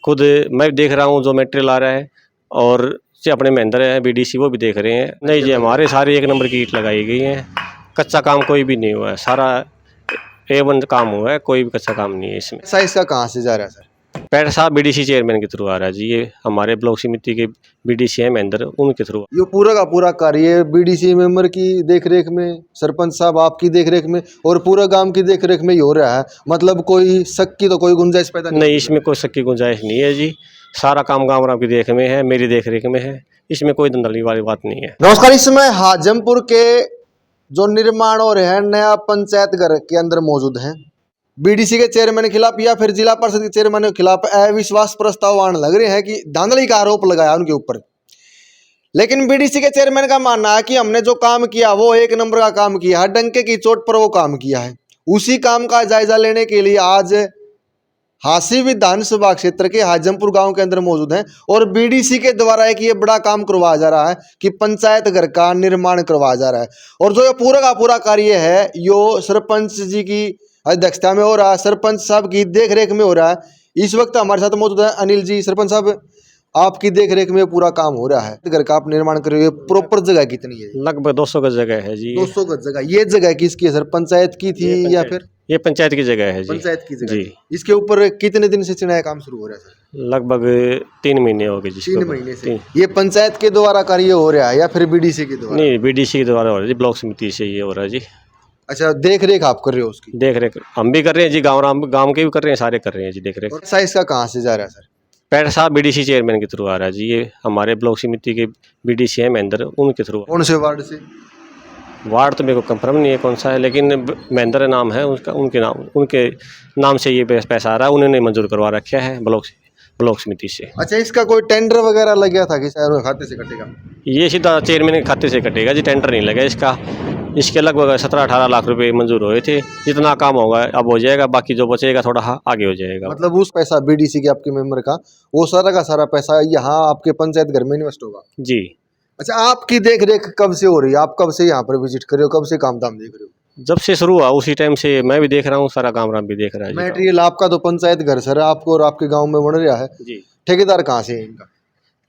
खुद मैं देख रहा हूँ जो मटेरियल आ रहा है, और जो अपने महेंद्र है बीडीसी वो भी देख रहे हैं। नहीं जी, हमारे सारे एक नंबर की ईंट लगाई गई हैं, कच्चा काम कोई भी नहीं हुआ है, सारा A1 काम हुआ है, कोई भी कच्चा काम नहीं है इसमें। पैसा इसका कहाँ से जा रहा है सर? पैसा साहब बीडीसी चेयरमैन के थ्रू आ रहा है जी, ये हमारे ब्लॉक समिति के बीडीसी है महेंद्र, उनके थ्रू। ये पूरा का पूरा कार्य बीडीसी मेंबर की देखरेख में, सरपंच साहब आपकी देखरेख में और पूरा गांव की देखरेख में ही हो रहा है, मतलब कोई शक की तो कोई गुंजाइश पैदा नहीं, इसमें कोई शक की गुंजाइश नहीं है जी, सारा काम गाँव राम की देख में है, मेरी देख रेख में है, इसमें कोई धंधली वाली बात नहीं है। नमस्कार, इस समय हाजमपुर के जो निर्माण हो रहे हैं नया पंचायत घर के अंदर मौजूद हैं। बीडीसी के चेयरमैन के खिलाफ या फिर जिला परिषद के चेयरमैन के खिलाफ अविश्वास प्रस्ताव आने लग रहे हैं कि धांधली का आरोप लगाया उनके ऊपर। लेकिन बीडीसी के चेयरमैन का मानना है कि हमने जो काम किया वो एक नंबर का काम किया है, डंके की चोट पर वो काम किया है। उसी काम का जायजा लेने के लिए आज हांसी विधानसभा क्षेत्र के हाजमपुर गांव के अंदर मौजूद हैं और बीडीसी के द्वारा एक ये बड़ा काम करवाया जा रहा है कि पंचायत घर का निर्माण करवाया जा रहा है। और जो ये पूरा का पूरा कार्य है यो सरपंच जी की अध्यक्षता में हो रहा है, सरपंच साहब की देखरेख में हो रहा है। इस वक्त हमारे साथ मौजूद है अनिल जी। सरपंच साहब, आपकी देखरेख में पूरा काम हो रहा है, घर का आप निर्माण कर रहे हो, प्रॉपर जगह कितनी है? लगभग 200 गज जगह है जी। 200 गज जगह। ये जगह किसकी है सर? पंचायत की थी या फिर? ये पंचायत की जगह है जी। पंचायत की जगह जी। इसके ऊपर कितने दिन से चिनाई काम शुरू हो रहा है सर? लगभग 3 महीने हो गए जी। 3 महीने से। ये पंचायत के द्वारा कार्य हो रहा है या फिर बीडीसी के द्वारा? नहीं, बीडीसी के द्वारा हो रहा है जी, ब्लॉक समिति से ये हो रहा है जी। अच्छा, देख रेख आप कर रहे हो उसकी? देख रेख हम भी कर रहे हैं जी, गाँव के भी कर रहे हैं, सारे कर रहे हैं जी देख रेख। पैसा इसका कहाँ से जा रहा है सर? पैसा बीडीसी चेयरमैन के थ्रू आ रहा है जी, ये हमारे ब्लॉक समिति के बीडीसी है महेंद्र, उनके थ्रू। कौन से वार्ड से? वार्ड तो मेरे को कंफर्म नहीं है कौन सा है, लेकिन महेंद्र नाम है उसका, उनके नाम से ये पैसा आ रहा है, उन्होंने मंजूर करवा रखा है ब्लॉक समिति से। अच्छा, इसका कोई टेंडर वगैरह लग गया था कि शहरों के खाते से कटेगा? ये सीधा चेयरमैन के खाते से कटेगा जी, टेंडर नहीं लगा इसका। इसके लगभग 17-18 लाख रुपए मंजूर हुए थे, जितना काम होगा अब हो जाएगा, बाकी जो बचेगा थोड़ा आगे हो जाएगा। मतलब उस पैसा बीडीसी के आपके मेंबर का वो सारा का सारा पैसा यहाँ आपके पंचायत घर में इन्वेस्ट होगा? जी। अच्छा, आपकी देख रेख कब से हो रही है? आप कब से यहाँ पर विजिट कर रहे हो, कब से काम धाम देख रहे हो? जब से शुरू हुआ उसी टाइम से मैं भी देख रहा हूँ, सारा काम राम भी देख रहा है। मटेरियल आपका तो पंचायत घर सर आपको और आपके गाँव में बन रहा है जी। ठेकेदार कहाँ से है इनका?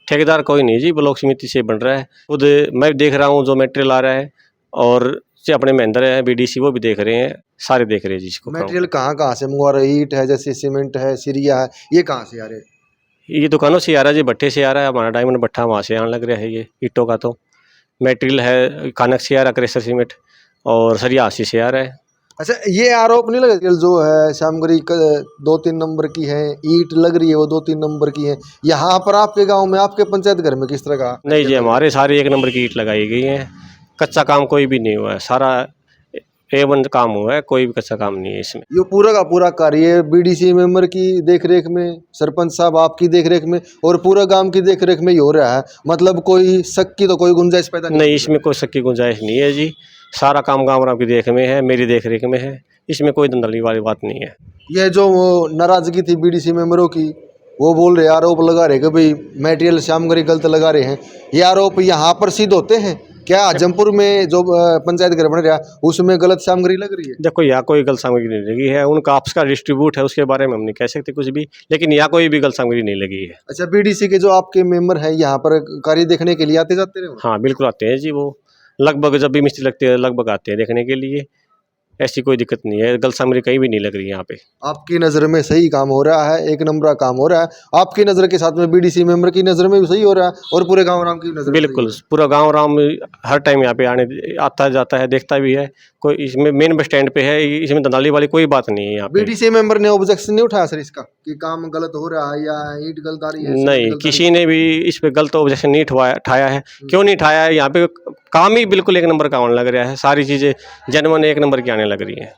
ठेकेदार कोई नहीं जी, ब्लॉक समिति से बन रहा है। खुद मैं देख रहा हूँ जो मटेरियल आ रहा है, और जो अपने महेंद्र है बीडीसी वो भी देख रहे हैं, सारे देख रहे हैं जी इसको। मटेरियल कहाँ से मंगवा रहे? ईंट है, जैसे सीमेंट है, सिरिया है, ये कहाँ से आ रहे हैं? ये दुकानों से आ रहा है जी, भट्टे से आ रहा है, हमारा डायमंड भट्टा वहाँ से आने लग रहा है। ये ईंटों का तो मटेरियल है, कानक से आ रहा है, क्रेशर सीमेंट, और सरिया हासी से आ रहा है। अच्छा, ये आरोप नहीं लगा जो है श्यामगरी 2-3 नंबर की है, ईंट लग रही है वो 2-3 नंबर की है, यहाँ पर आपके गांव में आपके पंचायत घर में किस तरह का? नहीं जी, हमारे सारे एक नंबर की ईंट लगाई गई हैं, कच्चा काम कोई भी नहीं हुआ है, सारा A1 काम हुआ है, कोई भी कच्चा काम नहीं है इसमें। ये पूरा का पूरा कार्य बीडीसी मेंबर की देखरेख में, सरपंच साहब आपकी देखरेख में और पूरा गांव की देखरेख में ही हो रहा है, मतलब कोई शक की तो कोई गुंजाइश पैदा नहीं, इसमें कोई शक की गुंजाइश नहीं है जी, सारा काम गाँव राम की देख में है, मेरी देख रेख में है, इसमें कोई धंधली वाली बात नहीं है। यह जो नाराजगी थी बीडीसी मेंबरों की, वो बोल रहे आरोप लगा रहे कि भाई मटेरियल श्यामगरी गलत लगा रहे हैं, ये आरोप यहाँ पर सिद्ध होते हैं क्या? हाजमपुर में जो पंचायत घर बन रहा है उसमें गलत सामग्री लग रही है? देखो, यहाँ कोई गलत सामग्री नहीं लगी है, उनका आपस का डिस्ट्रीब्यूट है, उसके बारे में हम नहीं कह सकते कुछ भी, लेकिन यहाँ कोई भी गलत सामग्री नहीं लगी है। अच्छा, बीडीसी के जो आपके मेंबर हैं यहाँ पर कार्य देखने के लिए आते जाते रहे? हाँ बिल्कुल आते हैं जी, वो लगभग जब भी मिस्त्री लगती है लगभग आते हैं देखने के लिए, ऐसी कोई दिक्कत नहीं है, गलत सामग्री कहीं भी नहीं लग रही है यहाँ पे। आपकी नज़र में सही काम हो रहा है, एक नंबर का काम हो रहा है, आपकी नज़र के साथ में बीडीसी मेंबर की नज़र में भी सही हो रहा है और पूरे गांव राम की नज़र? बिल्कुल, पूरा गांव राम हर टाइम यहाँ पे आता जाता है, देखता भी है, कोई इसमें मेन बस स्टैंड पे है, इसमें दलाली वाली कोई बात नहीं है यहाँ पे। बीडीसी मेंबर ने ऑब्जेक्शन नहीं उठाया सर इसका कि काम गलत हो रहा है या ईंट गलत आ रही है? नहीं, किसी ने भी इस पे गलत ऑब्जेक्शन नहीं उठाया है। क्यों नहीं उठाया है? यहाँ पे काम ही बिल्कुल एक नंबर का आने लग रहा है, सारी चीज़ें जेन्युइन एक नंबर की आने लग रही है।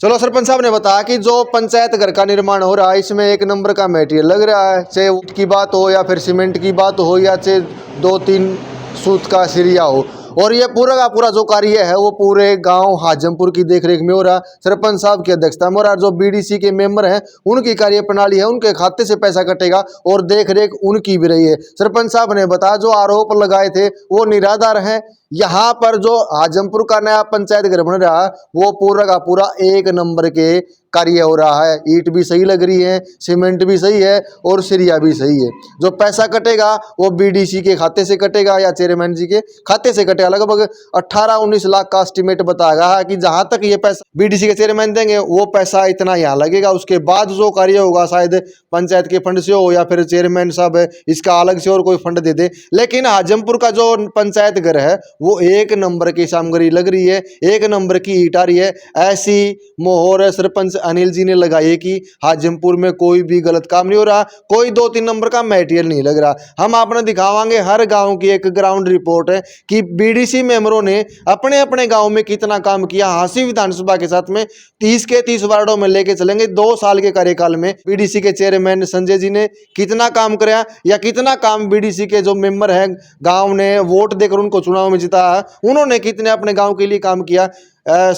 चलो, सरपंच साहब ने बताया कि जो पंचायत घर का निर्माण हो रहा है इसमें एक नंबर का मटेरियल लग रहा है, चाहे ईंट की बात हो या फिर सीमेंट की बात हो या चाहे 2-3 सूत का सिरिया हो, और ये पूरा का पूरा जो कार्य है वो पूरे गांव हाजमपुर की देखरेख में हो रहा है, सरपंच साहब की अध्यक्षता में हो रहा है। जो बीडीसी के मेंबर हैं उनकी कार्य प्रणाली है, उनके खाते से पैसा कटेगा और देखरेख उनकी भी रही है। सरपंच साहब ने बताया जो आरोप लगाए थे वो निराधार हैं। यहाँ पर जो हाजमपुर का नया पंचायत घर बन रहा है वो पूरा का पूरा एक नंबर के कार्य हो रहा है, ईंट भी सही लग रही है, सीमेंट भी सही है और सरिया भी सही है। जो पैसा कटेगा वो बीडीसी के खाते से कटेगा या चेयरमैन जी के खाते से कटेगा। लगभग 18-19 लाख का एस्टिमेट बताया है कि जहां तक ये पैसा बीडीसी के चेयरमैन देंगे वो पैसा इतना यहाँ लगेगा। उसके बाद जो कार्य होगा शायद पंचायत के फंड से हो या फिर चेयरमैन साहब इसका अलग से और कोई फंड दे दे। लेकिन हाजमपुर का जो पंचायत घर है वो एक नंबर की सामग्री लग रही है, एक नंबर की ईंट आ रही है। ऐसी मोहर सरपंच अनिल जी ने लगाई है कि हाजमपुर में कोई भी गलत काम नहीं हो रहा, कोई 2-3 नंबर का मटेरियल नहीं लग रहा। हम आपने दिखावांगे हर गांव की एक ग्राउंड रिपोर्ट है कि बीडीसी मेंबरों ने अपने अपने गांव में कितना काम किया। हांसी विधानसभा के साथ में 30 के 30 वार्डों में लेके चलेंगे। 2 साल के कार्यकाल में बीडीसी के चेयरमैन संजय जी ने कितना काम कराया या कितना काम बीडीसी के जो मेंबर हैं गांव ने वोट देकर उनको चुनाव में जिताया, उन्होंने कितने अपने गांव के लिए काम किया।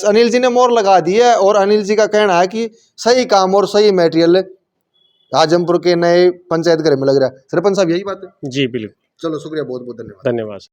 अनिल जी ने मोहर लगा दी है और अनिल जी का कहना है कि सही काम और सही मटेरियल हाजमपुर के नए पंचायत घर में लग रहा है। सरपंच साहब यही बात है? जी बिल्कुल। चलो शुक्रिया, बहुत बहुत धन्यवाद। धन्यवाद।